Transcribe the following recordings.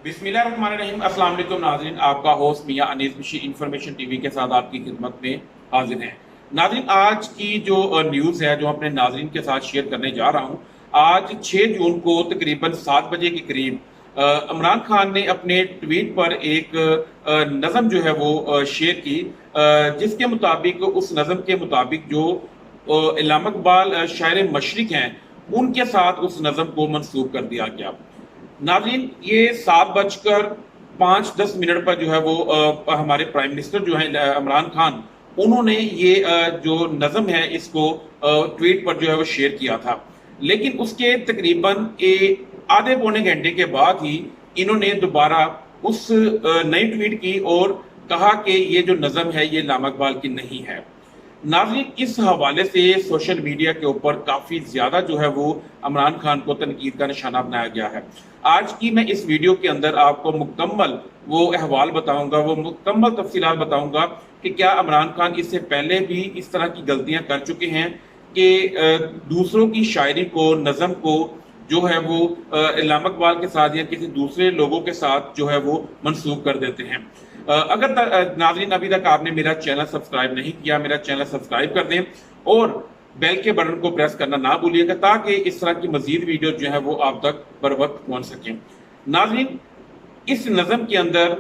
बिस्मिल्लाहिर्रहमानिर्रहीम। अस्सलाम वालेकुम नाज़रीन, आपका होस्ट मियां अनीस बशीर इंफॉर्मेशन टीवी के साथ आपकी खिदमत में हाजिर हैं। नाज़रीन, आज की जो न्यूज़ है जो अपने नाज़रीन के साथ शेयर करने जा रहा हूं। आज 6 जून को तकरीबन 7 बजे के करीब इमरान खान ने अपने ट्वीट पर एक नज़म जो है वो शेयर की, जिसके मुताबिक उस नज़म के मुताबिक जो इल्लामा इकबाल शायर मशरिक हैं उनके साथ उस नज़म को मंसूब कर दिया गया। नाज़रीन, ये 7:05-10 पर जो है वो हमारे प्राइम मिनिस्टर जो है इमरान खान, उन्होंने ये जो नज़म है इसको ट्वीट पर जो है वो शेयर किया था। लेकिन उसके तकरीबन आधे पौने घंटे के बाद ही इन्होंने दोबारा उस नई ट्वीट की और कहा कि ये जो नज़म है ये इल्लामा इकबाल की नहीं है। नाज़रीन, इस हवाले से सोशल मीडिया के ऊपर काफ़ी ज़्यादा जो है वो इमरान खान को तनकीद का निशाना बनाया गया है। आज की मैं इस वीडियो के अंदर आपको मुकम्मल वो अहवाल बताऊंगा, वो मुकम्मल तफसीलात बताऊंगा कि क्या इमरान खान इससे पहले भी इस तरह की गलतियां कर चुके हैं कि दूसरों की शायरी को, नज़म को जो है वो इल्लामा इकबाल के साथ या किसी दूसरे लोगों के साथ जो है वो मंसूब कर देते हैं। अगर नाज़रीन अभी तक आपने मेरा चैनल सब्सक्राइब नहीं किया, मेरा चैनल सब्सक्राइब कर दें और बेल के बटन को प्रेस करना ना भूलिएगा ताकि इस तरह की मजीद वीडियो जो है वो आप तक बर वक्त पहुंच सकें। नाज़रीन, इस नज़म के अंदर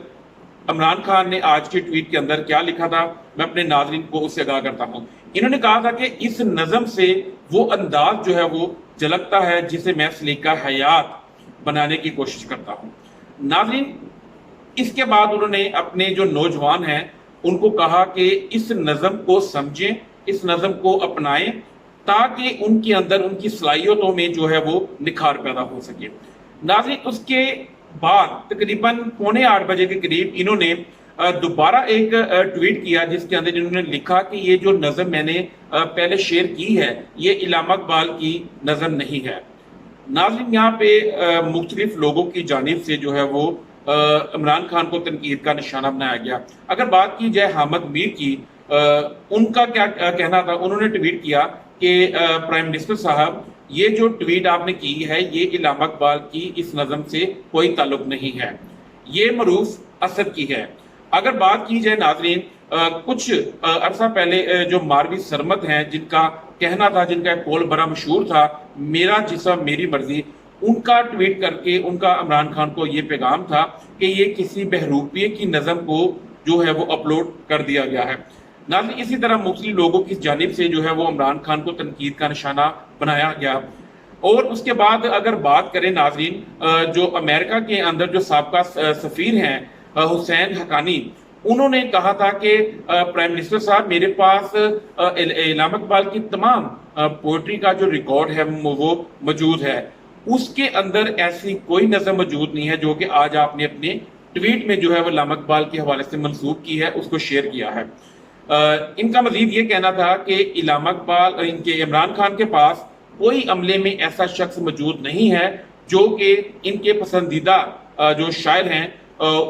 इमरान खान ने आज की ट्वीट के अंदर क्या लिखा था, मैं अपने नाज़रीन को उससे आगाह करता हूं। इन्होंने कहा था कि इस नज़म से वो अंदाज जो है वो झलकता है जिसे मैं सलीका हयात बनाने की कोशिश करता हूं। नाज़रीन, इसके बाद उन्होंने अपने जो नौजवान हैं उनको कहा कि इस नज़म को समझें, इस नज़म को अपनाएं ताकि उनके अंदर उनकी सलाहियतों में जो है वो निखार पैदा हो सके। नाज़रीन, उसके बाद तकरीबन 7:45 बजे के करीब इन्होंने दोबारा एक ट्वीट किया जिसके अंदर इन्होंने लिखा कि ये जो नज़म मैंने पहले शेयर की है ये इल्लामा इकबाल की नज़म नहीं है। नाज़रीन, यहाँ पे मुख्तलिफ लोगों की जानिब से जो है वो इमरान खान को तनकीद का निशाना बनाया गया। अगर बात की जाए हामिद मीर की, उनका क्या कहना था, उन्होंने ट्वीट किया कि प्राइम मिनिस्टर साहब, ये जो ट्वीट आपने की है ये इल्लामा इकबाल की इस नज़म से कोई ताल्लुक नहीं है, ये मरूफ असद की है। अगर बात की जाए नाज़रीन, कुछ अरसा पहले जो मारवी सरमत हैं जिनका कहना था, जिनका एक कौल बड़ा मशहूर था, मेरा जिस्म मेरी मर्जी, उनका ट्वीट करके उनका इमरान खान को ये पैगाम था कि ये किसी बहरूपिये की नज़म को जो है वो अपलोड कर दिया गया है। नाज़रीन, इसी तरह मुख्तलिफ लोगों की जानिब से जो है वो इमरान खान को तनकीद का निशाना बनाया गया। और उसके बाद अगर बात करें नाज़रीन, जो अमेरिका के अंदर जो साबका सफीर हैं हुसैन हकानी, उन्होंने कहा था कि प्राइम मिनिस्टर साहब, मेरे पास इल्लामा इकबाल की तमाम पोइट्री का जो रिकॉर्ड है वो मौजूद है, उसके अंदर ऐसी कोई नज़म मौजूद नहीं है जो कि आज आपने अपने ट्वीट में जो है वो इल्लामा इकबाल के हवाले से मंसूब की है, उसको शेयर किया है। इनका मजीद ये कहना था कि इल्लामा इकबाल, इनके इमरान खान के पास कोई अमले में ऐसा शख्स मौजूद नहीं है जो कि इनके पसंदीदा जो शायर हैं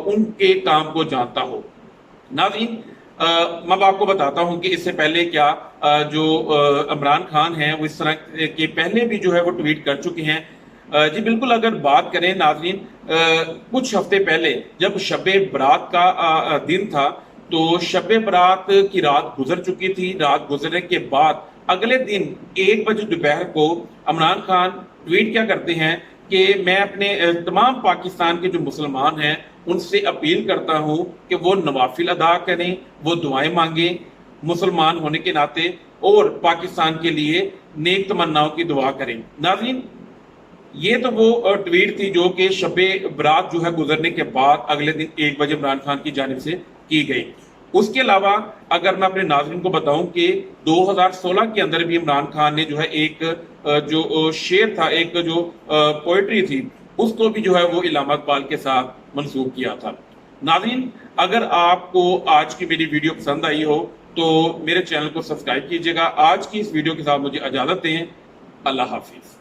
उनके काम को जानता हो। नाज़रीन, मैं आपको बताता हूं कि इससे पहले क्या जो इमरान खान हैं वो इस तरह के पहले भी जो है वो ट्वीट कर चुके हैं। जी बिल्कुल, अगर बात करें नाज़रीन, कुछ हफ्ते पहले जब शब-ए बरात का दिन था तो शब-ए बरात की रात गुजर चुकी थी। रात गुजरने के बाद अगले दिन 1 बजे दोपहर को इमरान खान ट्वीट क्या करते हैं कि मैं अपने तमाम पाकिस्तान के जो मुसलमान हैं उनसे अपील करता हूं कि वो नवाफिल अदा करें, वो दुआएं मांगें मुसलमान होने के नाते और पाकिस्तान के लिए नेक तमन्नाओं की दुआ करें। नाज़रीन, ये तो वो ट्वीट थी जो कि शब-ए बरात जो है गुजरने के बाद अगले दिन 1 बजे इमरान खान की जानिब से की गई। उसके अलावा अगर मैं अपने नाज़रीन को बताऊं कि 2016 के अंदर भी इमरान खान ने जो है एक जो शेर था, एक जो पोइट्री थी, उसको भी जो है वो इल्लामा इकबाल के साथ मंसूब किया था। नाज़रीन, अगर आपको आज की मेरी वीडियो पसंद आई हो तो मेरे चैनल को सब्सक्राइब कीजिएगा। आज की इस वीडियो के साथ मुझे इजाज़त दें। अल्लाह हाफिज़।